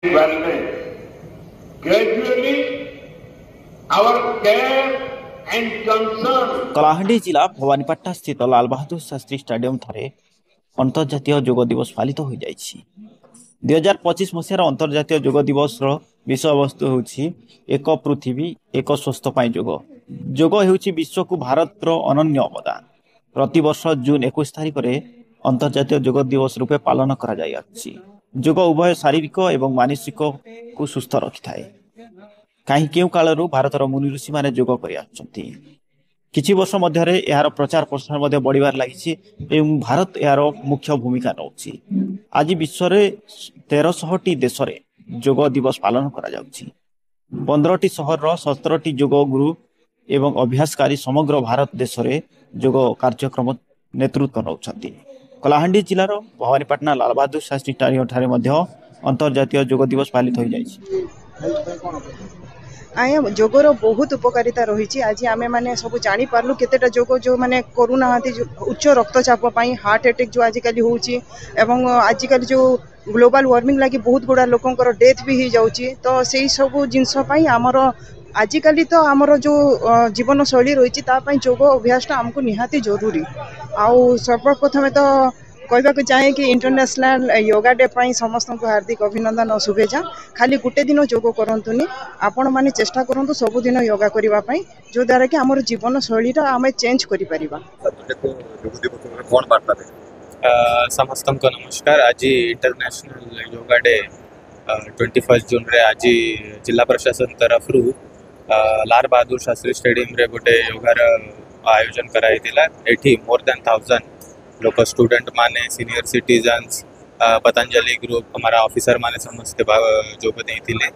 wellness. Gradually, our care and concern. Kalahandi जिला भवानीपाटना स्थित Lal Bahadur Shastri stadium ठारे अंतर्जातीय योग दिवस पालित हो जाइछि। 2025 मसीहार अंतर्जातीय योग दिवस विषय वस्तु होछि एक पृथ्वी एक स्वस्थ पाई योग। योग हेउछि विश्व को भारत अनन्य अवदान। प्रति वर्ष जून 21 तारिख रे अंतर्जातीय योग दिवस रूपे पालन करा जाय अछि। योग उभय शारीरिक एवं मानसिक को सुस्थ रखिथाए। कहीं केउ कालरू भारतर मुनि ऋषि माने योग करि आछंती। किछि वर्ष मध्यरे यार प्रचार प्रसार मध्य बढ़िबार लागिछि एवं भारत यार मुख्य भूमिका नउछि। आज विश्व रे 1300 टी देश रे योग दिवस पालन करा जाउछि। 15 टी शहर रो 17 टी योग गुरु एवं अभ्यासकारी समग्र भारत देश रे योग कार्यक्रम नेतृत्व नउछंती। कलाहांडी जिलार भवानीपाटना लाल बहादुर शास्त्री स्टाडियम ठारे मध्य अंतर्जातीय योग दिवस पालित हो जाइछि। आया जोगर बहुत उपकारिता रही। आज आम मैंने सब जानी पार्लु केतेटा जोग जो मैंने करूना उच्च रक्तचाप हार्ट अटैक जो आजिकल होउची एवं आजिकल जो ग्लोबल वार्मिंग लगी बहुत गुड़ा लोकंकर डेथ भी हो जाउची। तो से सब जिनस आमर आजिकल तो आमर जो जीवन शैली रही जोग अभ्यास आमको निहाती जरूरी। आउ सर्वप्रथमे तो कहवाक चाहे कि इंटरनेशनल योगा डे पाई समस्त को हार्दिक अभिनंदन और शुभेच्छा। खाली गुटे दिन योग करंतुनी आपण माने चेष्टा करंतु सब दिन योगा करिवा पाई जो द्वारा कि हमर जीवन शैली रा आमे चेंज करि परिबा। समस्त को नमस्कार। आज इंटरनेशनल योगा डे 21 जून रे आज जिला प्रशासन तरफ लाल बहादुर शास्त्री स्टेडियम रे गोटे योगार आयोजन कराई दिला। एठी मोर देन 1000 लोक स्टूडेंट माने सीनियर सिटीजन्स पतंजलि ग्रुप हमारा ऑफिसर माने समस्त जोग देथिले।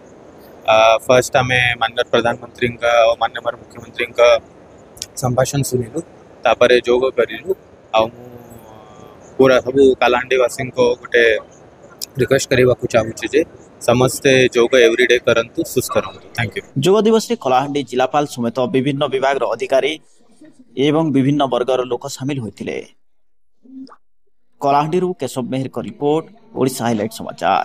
फर्स्ट हमें माननीय प्रधानमंत्री और माननीय मुख्यमंत्री का संभाषण सुनिलु तापर जोग करिलु। आ पूरा सब कलाहांडी वासी को गोटे रिक्वेस्ट करबा को चाहूची जे समस्ते जोग एवरीडे करंतु सुस्थ रहंतु। Thank you. जोग दिवस रे कलाहांडी जिलापाल समेत विभिन्न विभाग रो अधिकारी एवं विभिन्न वर्गर लोक शामिल होइतिले। कलाहांडी केशव मेहर का रिपोर्ट, ओडिशा हाइलाइट समाचार।